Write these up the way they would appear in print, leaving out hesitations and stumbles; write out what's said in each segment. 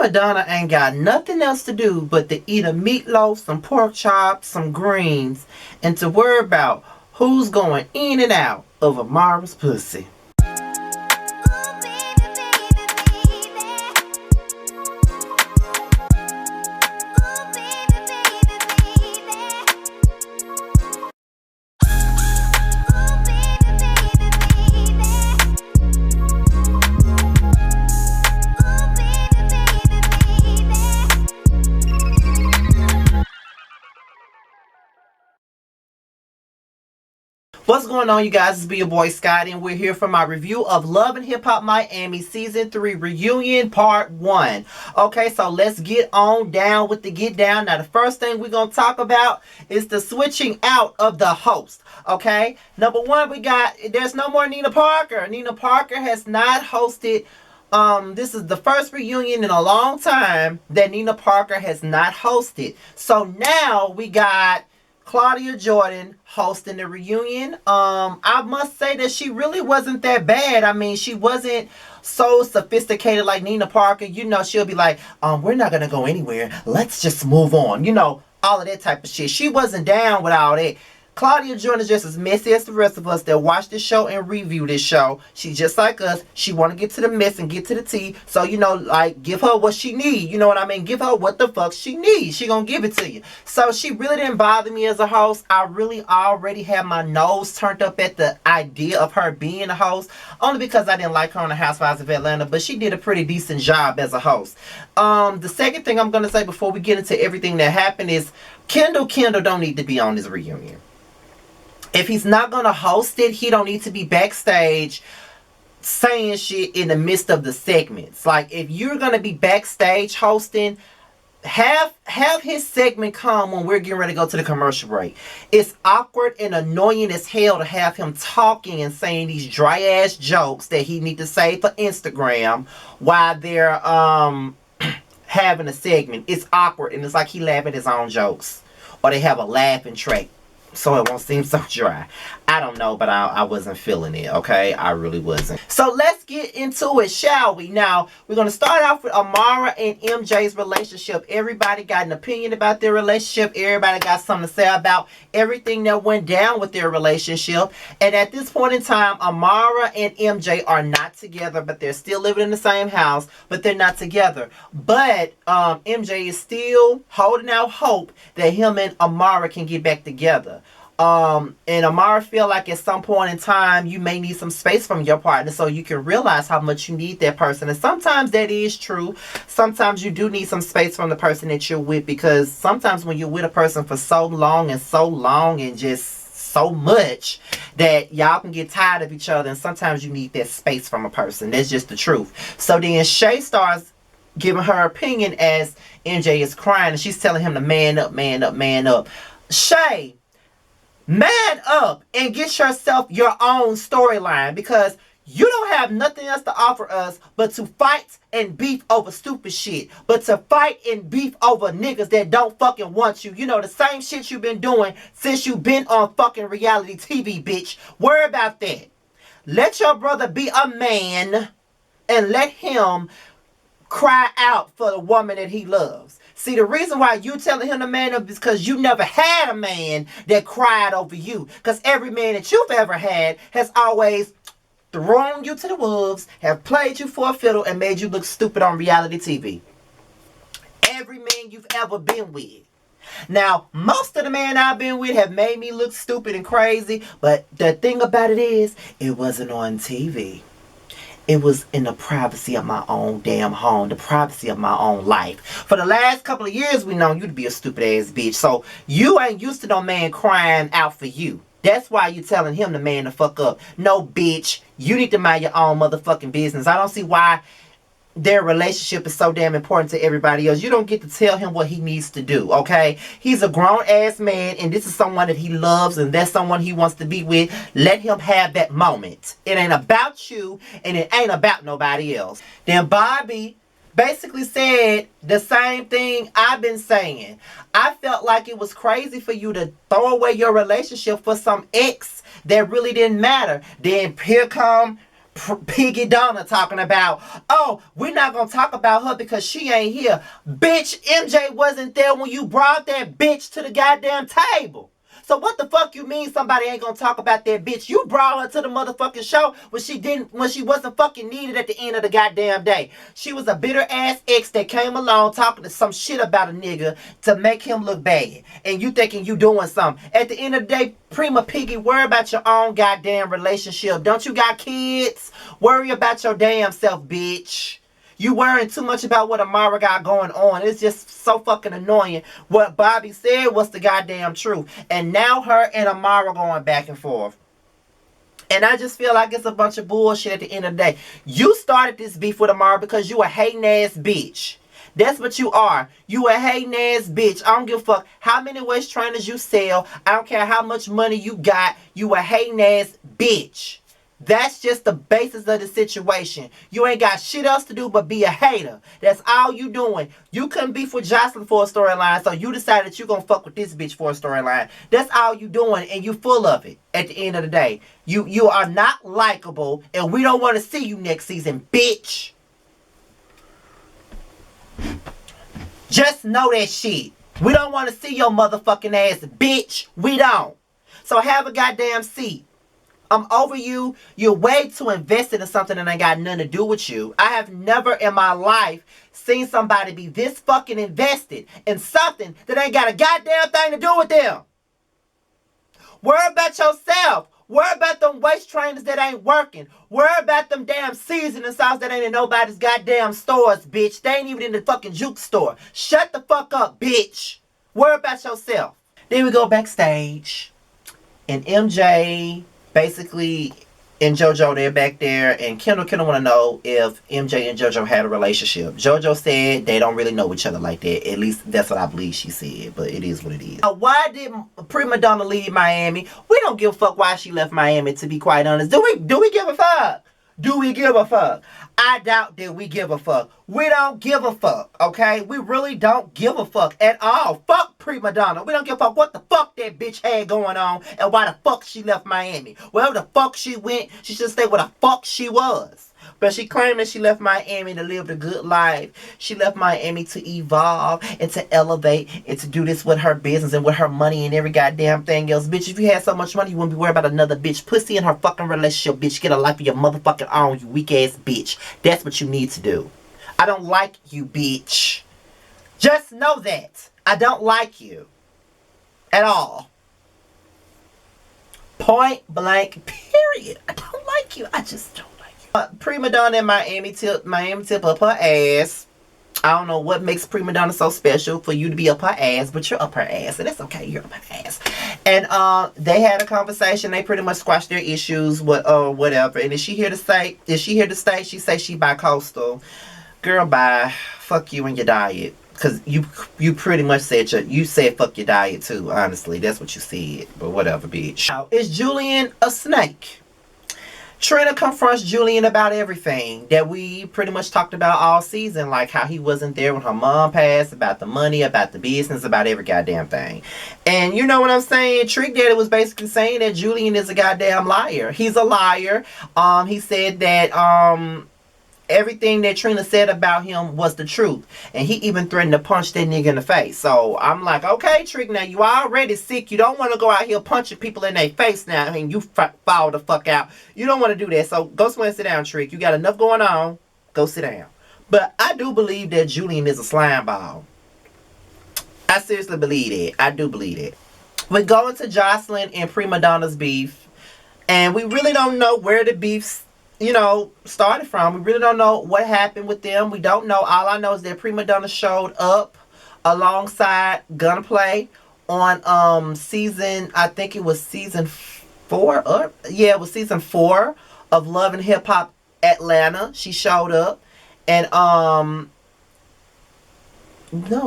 Madonna ain't got nothing else to do but to eat a meatloaf, some pork chops, some greens, and to worry about who's going in and out of Amara's pussy. What's going on, you guys? It's your boy Scotty, and we're here for my review of Love and Hip Hop Miami Season 3 Reunion Part 1. Okay, so let's get on down with the get down. Now, the first thing we're going to talk about is the switching out of the host. Okay, number one, there's no more Nina Parker. Nina Parker has not hosted. This is the first reunion in a long time that Nina Parker has not hosted. So now we got Claudia Jordan hosting the reunion. I must say that she really wasn't that bad. I mean, she wasn't so sophisticated like Nina Parker. You know, she'll be like, we're not gonna go anywhere. Let's just move on. You know, all of that type of shit. She wasn't down with all that. Claudia Jordan is just as messy as the rest of us that watch this show and review this show. She's just like us. She want to get to the mess and get to the tea. So, you know, like, give her what she need. You know what I mean? Give her what the fuck she needs. She gonna give it to you. So, she really didn't bother me as a host. I really already had my nose turned up at the idea of her being a host. Only because I didn't like her on the Housewives of Atlanta. But she did a pretty decent job as a host. The second thing I'm going to say before we get into everything that happened is Kendall don't need to be on this reunion. If he's not going to host it, he don't need to be backstage saying shit in the midst of the segments. Like, if you're going to be backstage hosting, have his segment come when we're getting ready to go to the commercial break. It's awkward and annoying as hell to have him talking and saying these dry ass jokes that he need to say for Instagram while they're having a segment. It's awkward, and it's like he laughing at his own jokes, or they have a laughing track so it won't seem so dry. I don't know, but I wasn't feeling it, okay? I really wasn't. So let's get into it, shall we? Now, we're going to start off with Amara and MJ's relationship. Everybody got an opinion about their relationship. Everybody got something to say about everything that went down with their relationship. And at this point in time, Amara and MJ are not together, but they're still living in the same house, but they're not together. But MJ is still holding out hope that him and Amara can get back together. And Amara feel like at some point in time you may need some space from your partner so you can realize how much you need that person. And sometimes that is true. Sometimes you do need some space from the person that you're with, because sometimes when you're with a person for so long and just so much that y'all can get tired of each other, and sometimes you need that space from a person. That's just the truth. So then Shay starts giving her opinion as MJ is crying, and she's telling him to man up, man up, man up. Shay, man up and get yourself your own storyline, because you don't have nothing else to offer us but to fight and beef over stupid shit. But to fight and beef over niggas that don't fucking want you. You know, the same shit you've been doing since you've been on fucking reality TV, bitch. Worry about that. Let your brother be a man and let him cry out for the woman that he loves. See, the reason why you telling him to man up is because you never had a man that cried over you. Because every man that you've ever had has always thrown you to the wolves, have played you for a fiddle, and made you look stupid on reality TV. Every man you've ever been with. Now, most of the men I've been with have made me look stupid and crazy, but the thing about it is, it wasn't on TV. It was in the privacy of my own damn home, the privacy of my own life. For the last couple of years, we known you to be a stupid ass bitch. So you ain't used to no man crying out for you. That's why you telling him to man the fuck up. No, bitch. You need to mind your own motherfucking business. I don't see why their relationship is so damn important to everybody else. You don't get to tell him what he needs to do, okay? He's a grown-ass man, and this is someone that he loves, and that's someone he wants to be with. Let him have that moment. It ain't about you, and it ain't about nobody else. Then Bobby basically said the same thing I've been saying. I felt like it was crazy for you to throw away your relationship for some ex that really didn't matter. Then here come Piggy Donna talking about, oh, we're not gonna talk about her because she ain't here. Bitch, MJ wasn't there when you brought that bitch to the goddamn table. So what the fuck you mean somebody ain't gonna talk about that bitch? You brought her to the motherfucking show when she wasn't fucking needed at the end of the goddamn day. She was a bitter ass ex that came along talking to some shit about a nigga to make him look bad. And you thinking you doing something. At the end of the day, Prima Piggy, worry about your own goddamn relationship. Don't you got kids? Worry about your damn self, bitch. You worrying too much about what Amara got going on. It's just so fucking annoying. What Bobby said was the goddamn truth. And now her and Amara going back and forth. And I just feel like it's a bunch of bullshit at the end of the day. You started this beef with Amara because you a hating ass bitch. That's what you are. You a hating ass bitch. I don't give a fuck how many waist trainers you sell. I don't care how much money you got. You a hating ass bitch. That's just the basis of the situation. You ain't got shit else to do but be a hater. That's all you doing. You couldn't beef with Jocelyn for a storyline, so you decided you gonna fuck with this bitch for a storyline. That's all you doing, and you full of it at the end of the day. You are not likable, and we don't want to see you next season, bitch. Just know that shit. We don't want to see your motherfucking ass, bitch. We don't. So have a goddamn seat. I'm over you. You're way too invested in something that ain't got nothing to do with you. I have never in my life seen somebody be this fucking invested in something that ain't got a goddamn thing to do with them. Worry about yourself. Worry about them waist trainers that ain't working. Worry about them damn seasoning sauce that ain't in nobody's goddamn stores, bitch. They ain't even in the fucking juke store. Shut the fuck up, bitch. Worry about yourself. Then we go backstage. And MJ... basically, and JoJo, they're back there, and Kendall want to know if MJ and JoJo had a relationship. JoJo said they don't really know each other like that. At least that's what I believe she said, but it is what it is. Why did Prima Donna leave Miami? We don't give a fuck why she left Miami, to be quite honest. Do we give a fuck? Do we give a fuck? I doubt that we give a fuck. We don't give a fuck, okay? We really don't give a fuck at all. Fuck Prima Donna. We don't give a fuck what the fuck that bitch had going on and why the fuck she left Miami. Wherever the fuck she went, she should stay where the fuck she was. But she claimed that she left Miami to live the good life. She left Miami to evolve and to elevate and to do this with her business and with her money and every goddamn thing else. Bitch, if you had so much money, you wouldn't be worried about another bitch. Pussy in her fucking relationship, bitch. Get a life of your motherfucking own, you weak ass bitch. That's what you need to do. I don't like you, bitch. Just know that. I don't like you. At all. Point blank, period. I don't like you. I just don't. Prima Donna in Miami tip up her ass. I don't know what makes Prima Donna so special for you to be up her ass, but you're up her ass, and it's okay. You're up her ass. And they had a conversation. They pretty much squashed their issues, whatever. And is she here to stay? She say she bi-coastal. Girl, bye. Fuck you and your diet. Because you pretty much said you said fuck your diet too. Honestly, that's what you said. But whatever, bitch. Now, is Julian a snake? Trina confronts Julian about everything that we pretty much talked about all season, like how he wasn't there when her mom passed, about the money, about the business, about every goddamn thing. And you know what I'm saying? Trick Daddy was basically saying that Julian is a goddamn liar. He's a liar. He said that everything that Trina said about him was the truth. And he even threatened to punch that nigga in the face. So I'm like, okay, Trick, now you already sick. You don't want to go out here punching people in their face now. I mean, you fall the fuck out. You don't want to do that. So go somewhere and sit down, Trick. You got enough going on. Go sit down. But I do believe that Julian is a slime ball. I seriously believe it. I do believe it. We're going to Jocelyn and Prima Donna's beef. And we really don't know where the beef's started from. We really don't know what happened with them. We don't know. All I know is that Prima Donna showed up alongside Gunplay on season, I think it was season 4. It was season 4 of Love and Hip Hop Atlanta. She showed up. And no,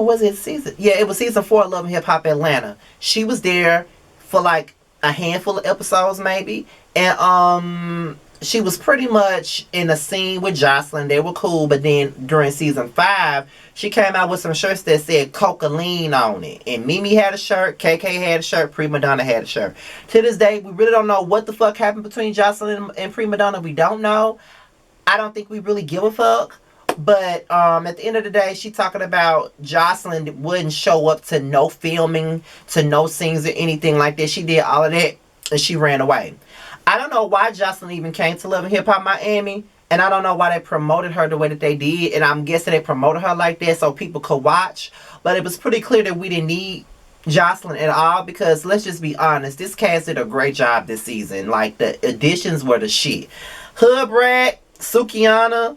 was it season? Yeah, it was season 4 of Love and Hip Hop Atlanta. She was there for like a handful of episodes maybe. And she was pretty much in a scene with Jocelyn. They were cool, but then during season 5, she came out with some shirts that said Cocaine on it. And Mimi had a shirt, KK had a shirt, Prima Donna had a shirt. To this day, we really don't know what the fuck happened between Jocelyn and Prima Donna. We don't know. I don't think we really give a fuck. But at the end of the day, she talking about Jocelyn wouldn't show up to no filming, to no scenes or anything like that. She did all of that and she ran away. I don't know why Jocelyn even came to Love and Hip Hop Miami. And I don't know why they promoted her the way that they did. And I'm guessing they promoted her like that so people could watch. But it was pretty clear that we didn't need Jocelyn at all. Because let's just be honest. This cast did a great job this season. Like, the additions were the shit. Hood Rat, Sukihana,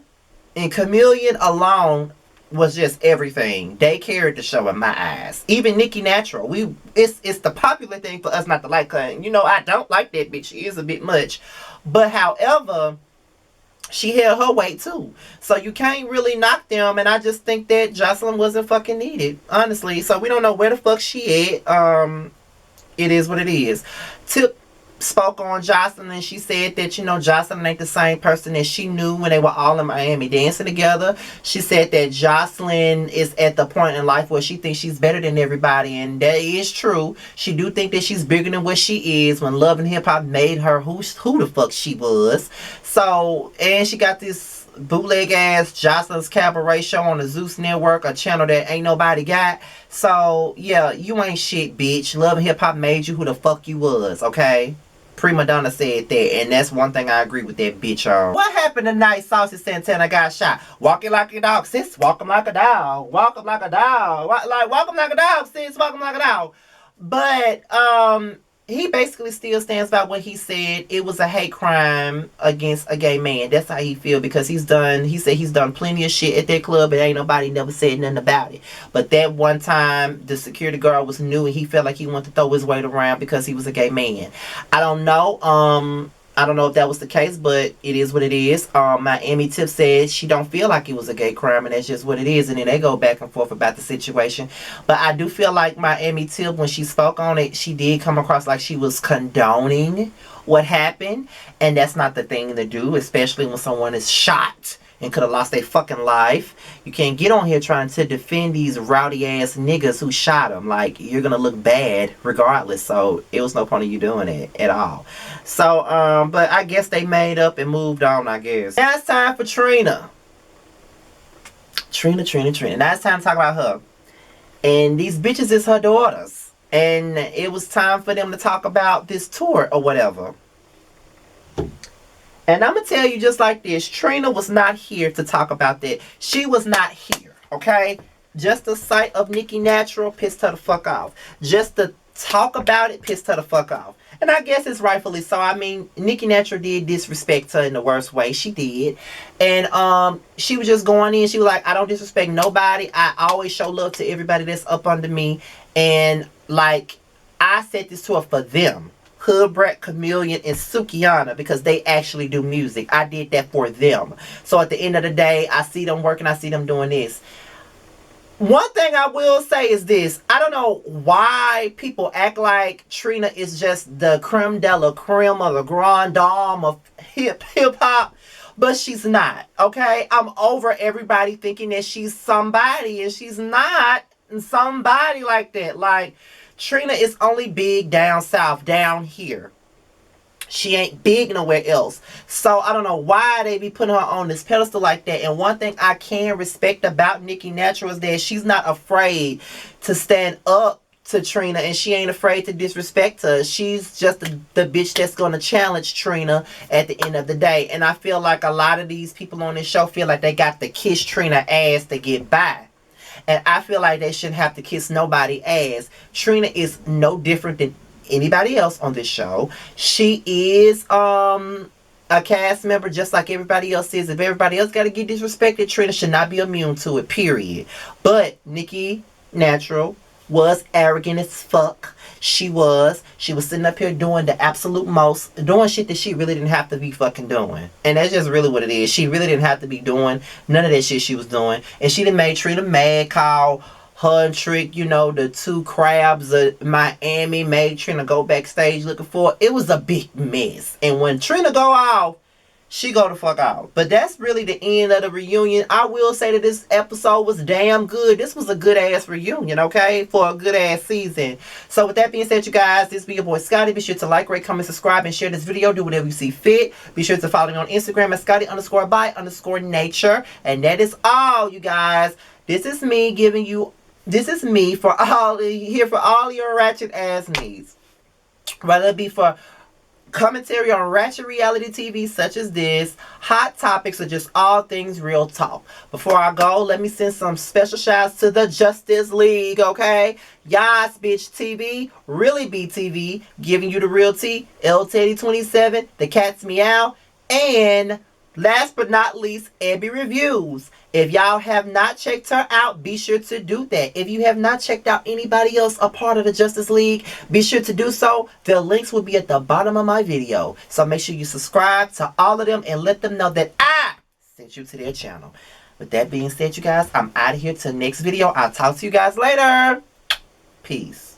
and Chameleon alone was just everything. They carried the show in my eyes. Even Nikki Natural. It's the popular thing for us not to like her. And, you know, I don't like that bitch. She is a bit much. But however, she held her weight too. So you can't really knock them. And I just think that Jocelyn wasn't fucking needed. Honestly. So we don't know where the fuck she at. It is what it is. Tip spoke on Jocelyn and she said that, you know, Jocelyn ain't the same person that she knew when they were all in Miami dancing together. She said that Jocelyn is at the point in life where she thinks she's better than everybody, and that is true. She do think that she's bigger than what she is when Love and Hip Hop made her who the fuck she was. So, and she got this bootleg ass Jocelyn's Cabaret show on the Zeus Network, a channel that ain't nobody got. So, yeah, you ain't shit, bitch. Love and Hip Hop made you who the fuck you was, okay? Prima Donna said that, and that's one thing I agree with that bitch on. What happened tonight? Saucy Santana got shot. Walking like a dog, sis. Walk him like a dog. Walk him like a dog. Walk him like a dog, sis. Walk him like a dog. But he basically still stands by what he said. It was a hate crime against a gay man. That's how he feel, because he said he's done plenty of shit at that club and ain't nobody never said nothing about it. But that one time the security guard was new and he felt like he wanted to throw his weight around because he was a gay man. I don't know. I don't know if that was the case, but it is what it is. Miami Tip said she don't feel like it was a gay crime, and that's just what it is. And then they go back and forth about the situation. But I do feel like Miami Tip, when she spoke on it, she did come across like she was condoning what happened. And that's not the thing to do, especially when someone is shot and could have lost their fucking life. You can't get on here trying to defend these rowdy ass niggas who shot him. Like, you're gonna look bad regardless. So it was no point of you doing it at all. So but I guess they made up and moved on, I guess. Now it's time for Trina. Trina. Now it's time to talk about her. And these bitches is her daughters. And it was time for them to talk about this tour or whatever. And I'm going to tell you just like this. Trina was not here to talk about that. She was not here, okay? Just the sight of Nikki Natural pissed her the fuck off. Just the talk about it pissed her the fuck off. And I guess it's rightfully so. I mean, Nikki Natural did disrespect her in the worst way. She did. And she was just going in. She was like, I don't disrespect nobody. I always show love to everybody that's up under me. And, like, I said this to her for them. Hood Rat, Chameleon, and Sukihana, because they actually do music. I did that for them. So at the end of the day, I see them working. I see them doing this. One thing I will say is this. I don't know why people act like Trina is just the creme de la creme or the grand dame of hip hop. But she's not. Okay? I'm over everybody thinking that she's somebody. And she's not somebody like that. Like, Trina is only big down south, down here. She ain't big nowhere else. So I don't know why they be putting her on this pedestal like that. And one thing I can respect about Nikki Natural is that she's not afraid to stand up to Trina. And she ain't afraid to disrespect her. She's just the bitch that's going to challenge Trina at the end of the day. And I feel like a lot of these people on this show feel like they got to kiss Trina ass to get by. And I feel like they shouldn't have to kiss nobody ass. Trina is no different than anybody else on this show. She is a cast member just like everybody else is. If everybody else got to get disrespected, Trina should not be immune to it, period. But Nikki Natural was arrogant as fuck. She was sitting up here doing the absolute most, doing shit that she really didn't have to be fucking doing. And that's just really what it is. She really didn't have to be doing none of that shit she was doing. And she done made Trina mad, call her and Trick, you know, the two crabs of Miami, made Trina go backstage looking for her. It was a big mess. And when Trina go off, she go the fuck out. But that's really the end of the reunion. I will say that this episode was damn good. This was a good ass reunion, okay? For a good ass season. So with that being said, you guys, this be your boy Scotty. Be sure to like, rate, comment, subscribe, and share this video. Do whatever you see fit. Be sure to follow me on Instagram at Scotty_by_nature. And that is all, you guys. This is me giving you, this is me for all, here for all your ratchet ass needs. Whether it be for commentary on ratchet reality TV such as this, hot topics, or just all things real talk. Before I go, let me send some special shouts to the Justice League, okay? Yas Bitch TV, Really Be TV, giving you the real tea, L Teddy 27, The Cat's Meow, and last but not least, Abby Reviews. If y'all have not checked her out, be sure to do that. If you have not checked out anybody else a part of the Justice League, be sure to do so. The links will be at the bottom of my video. So make sure you subscribe to all of them and let them know that I sent you to their channel. With that being said, you guys, I'm out of here till next video. I'll talk to you guys later. Peace.